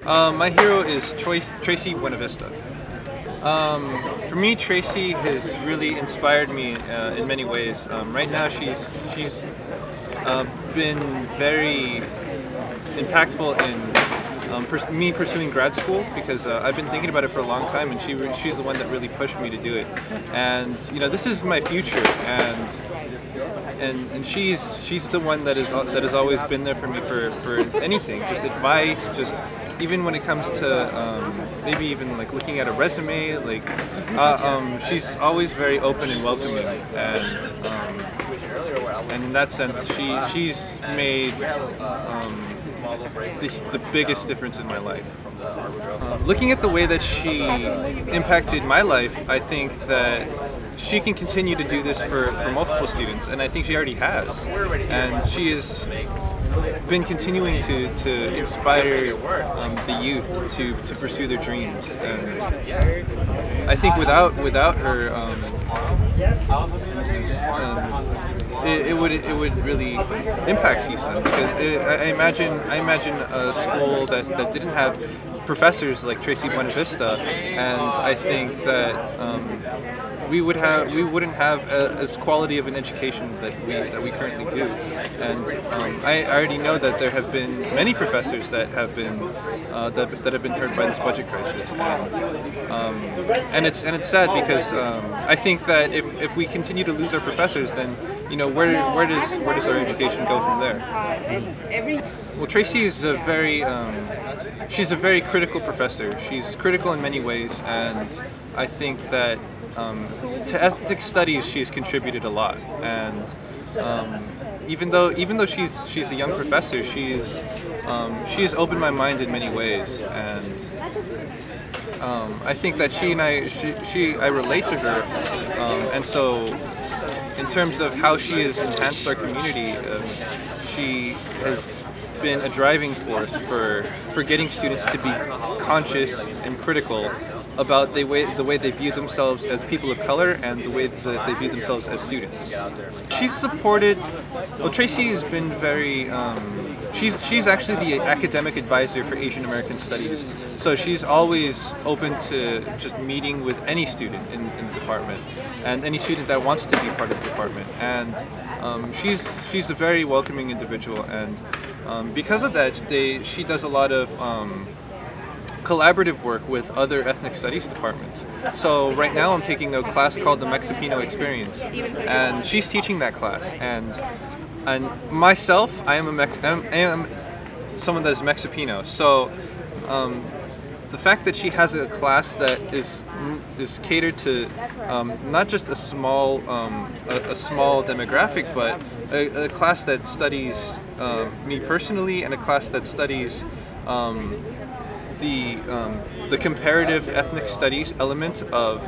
My hero is Tracy Buenavista. For me, Tracy has really inspired me in many ways. Right now, she's been very impactful in me pursuing grad school, because I've been thinking about it for a long time, and she's the one that really pushed me to do it. And this is my future, and she's the one that has always been there for me for anything, just advice, just even when it comes to maybe even like looking at a resume, like she's always very open and welcoming, and in that sense she's made the biggest difference in my life. Looking at the way that she impacted my life, I think that she can continue to do this for multiple students, and I think she already has. And she has been continuing to inspire the youth to pursue their dreams. And I think without her, it would really impact CSUN, because I imagine a school that didn't have professors like Tracy Buenavista, and I think that we wouldn't have as quality of an education that we currently do. And I already know that there have been many professors that have been hurt by this budget crisis, and it's sad, because I think that if we continue to lose our professors, then where does our education go from there? Well, Tracy is she's a very critical professor. She's critical in many ways, and I think that to ethnic studies she's contributed a lot. And even though she's a young professor, she has opened my mind in many ways, and I think that I relate to her, and so in terms of how she has enhanced our community, she has been a driving force for getting students to be conscious and critical about the way they view themselves as people of color, and the way that they view themselves as students. She's supported. Well, Tracy has been very. She's actually the academic advisor for Asian American Studies, so she's always open to just meeting with any student in the department, and any student that wants to be part of the department. And she's a very welcoming individual, and because of that, she does a lot of collaborative work with other ethnic studies departments. So right now I'm taking a class called the Mexipino Experience, and she's teaching that class. And myself, I am someone that is Mexipino. So the fact that she has a class that is catered to not just a small demographic, but a class that studies me personally, and a class that studies the comparative ethnic studies element of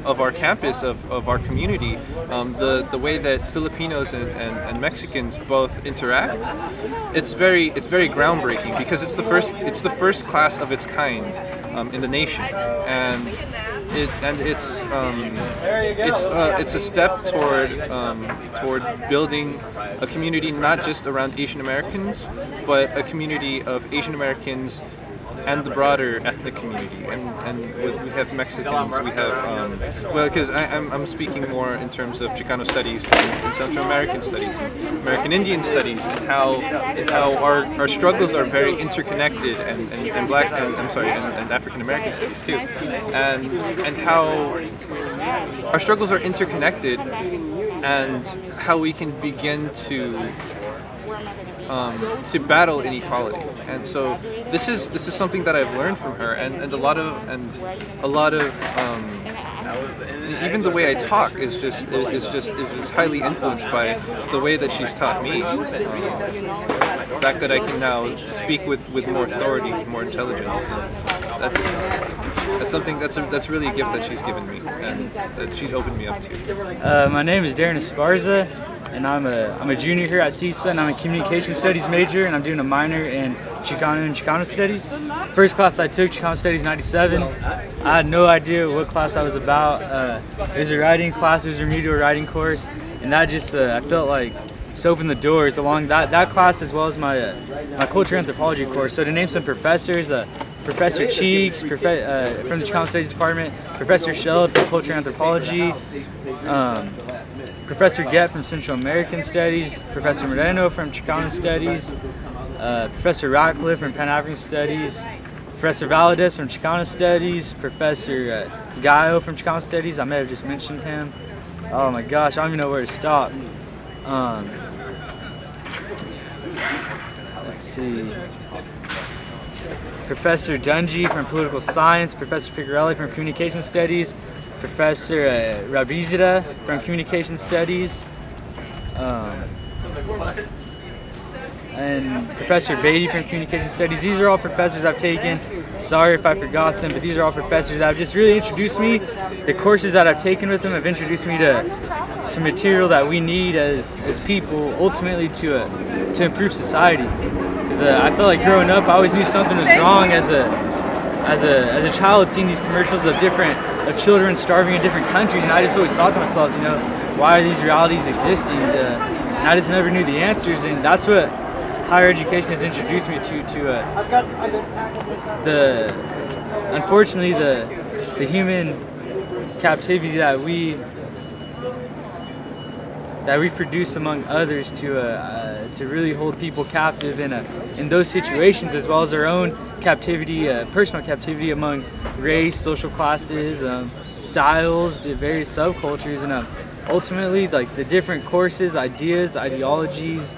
our campus, of our community, the way that Filipinos and Mexicans both interact. It's very groundbreaking, because it's the first class of its kind in the nation, and it's a step toward building a community not just around Asian Americans, but a community of Asian Americans and the broader ethnic community, and we have Mexicans, we have well, because I'm speaking more in terms of Chicano studies and Central American studies, and American Indian studies, and how our struggles are very interconnected, and Black and African American studies too, and how our struggles are interconnected, and how we can begin to battle inequality. And so this is something that I've learned from her, and a lot of even the way I talk is just highly influenced by the way that she's taught me. The fact that I can now speak with more authority, with more intelligence, that's really a gift that she's given me, and that she's opened me up to. My name is Darren Esparza, and I'm a junior here at CSUN. I'm a communication studies major, and I'm doing a minor in Chicano and Chicano studies. First class I took, Chicano studies '97. I had no idea what class I was about. It was a writing class, it was a remedial writing course, and that just I felt like just opened the doors along that class, as well as my my culture anthropology course. So to name some professors, Professor Cheeks from the Chicano Studies Department, Professor Sheld from Culture Anthropology, Professor Gett from Central American Studies, Professor Moreno from Chicano Studies, Professor Ratcliffe from Pan-African Studies, Professor Valadez from Chicano Studies, Professor Gallo from Chicano Studies. I may have just mentioned him. Oh my gosh, I don't even know where to stop. Let's see. Professor Dungy from Political Science, Professor Picarelli from Communication Studies, Professor Rabizida from Communication Studies, and Professor Beatty from Communication Studies. These are all professors I've taken. Sorry if I forgot them, but these are all professors that have just really introduced me. The courses that I've taken with them have introduced me to material that we need as people, ultimately to improve society. Because I felt like growing up, I always knew something was wrong as a child, seeing these commercials of children starving in different countries, and I just always thought to myself, you know, why are these realities existing? And I just never knew the answers, and that's what higher education has introduced me to unfortunately the human captivity that we produce among others to really hold people captive in those situations, as well as our own captivity, personal captivity among race, social classes, styles, various subcultures, and ultimately like the different courses, ideas, ideologies,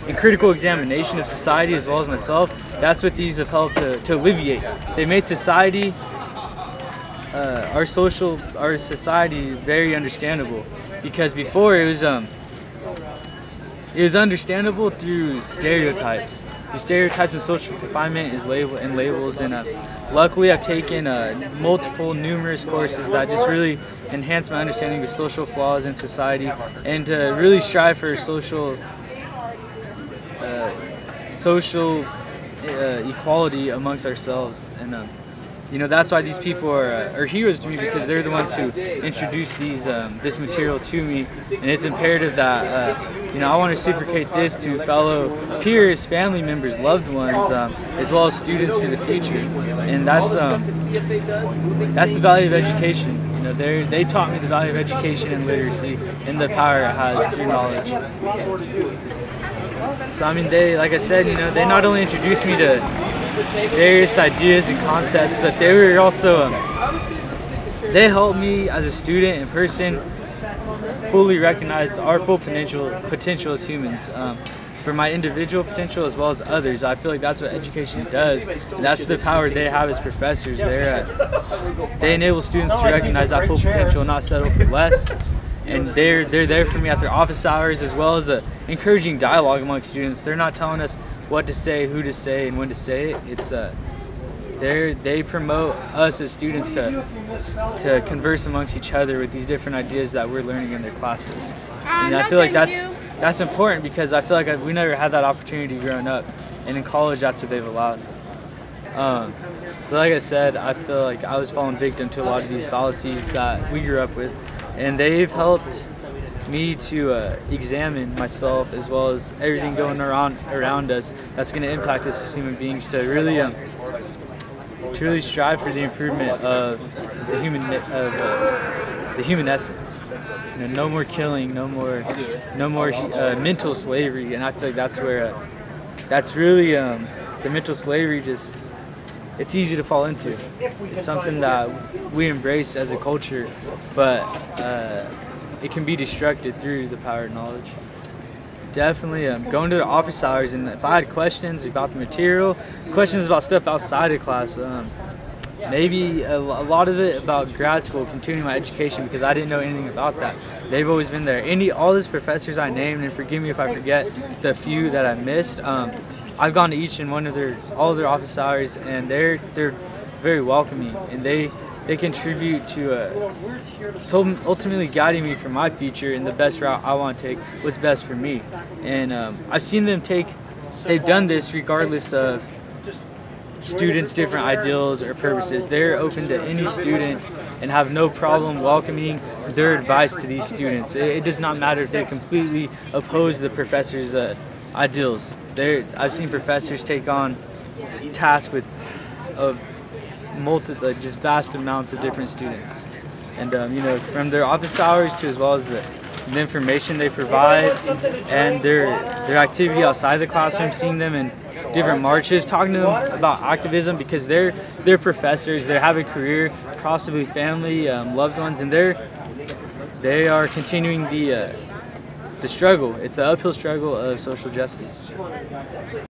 and critical examination of society as well as myself. That's what these have helped to alleviate. They made society, our society, very understandable, because before it was understandable through stereotypes. The stereotypes of social confinement is labels, and luckily I've taken numerous courses that just really enhance my understanding of social flaws in society, and to really strive for social equality amongst ourselves. And you know, that's why these people are heroes to me, because they're the ones who introduced this material to me, and it's imperative that you know, I want to reciprocate this to fellow peers, family members, loved ones, as well as students for the future. And that's the value of education. You know, they taught me the value of education and literacy, and the power it has through knowledge. So I mean, like I said, you know, they not only introduced me to various ideas and concepts, but they were also they helped me as a student and person fully recognize our full potential as humans, for my individual potential as well as others. I feel like that's what education does, and that's the power they have as professors. They enable students to recognize that full potential and not settle for less. And they're there for me at their office hours, as well as encouraging dialogue among students. They're not telling us what to say, who to say, and when to say it. It's they promote us as students to converse amongst each other with these different ideas that we're learning in their classes. And I feel like that's important, because I feel like we never had that opportunity growing up, and in college that's what they've allowed. So like I said, I feel like I was falling victim to a lot of these fallacies that we grew up with, and they've helped me to examine myself as well as everything going around us that's going to impact us as human beings, to really strive for the improvement of the human essence. You know, no more killing, no more mental slavery, and I feel like that's where that's really the mental slavery it's easy to fall into. It's something that we embrace as a culture, but it can be destructed through the power of knowledge. Definitely going to the office hours, and if I had questions about the material, questions about stuff outside of class, maybe a lot of it about grad school, continuing my education, because I didn't know anything about that. They've always been there. All these professors I named, and forgive me if I forget the few that I missed, I've gone to each and one of all of their office hours, and they're very welcoming, and they contribute to ultimately guiding me for my future in the best route I want to take, what's best for me. And I've seen them they've done this regardless of students' different ideals or purposes. They're open to any student and have no problem welcoming their advice to these students. It does not matter if they completely oppose the professor's ideals. I've seen professors take on tasks with just vast amounts of different students, and you know, from their office hours to as well as the information they provide and their activity outside the classroom, seeing them in different marches, talking to them about activism, because they're professors, they have a career, possibly family, loved ones, and they are continuing the struggle. It's the uphill struggle of social justice.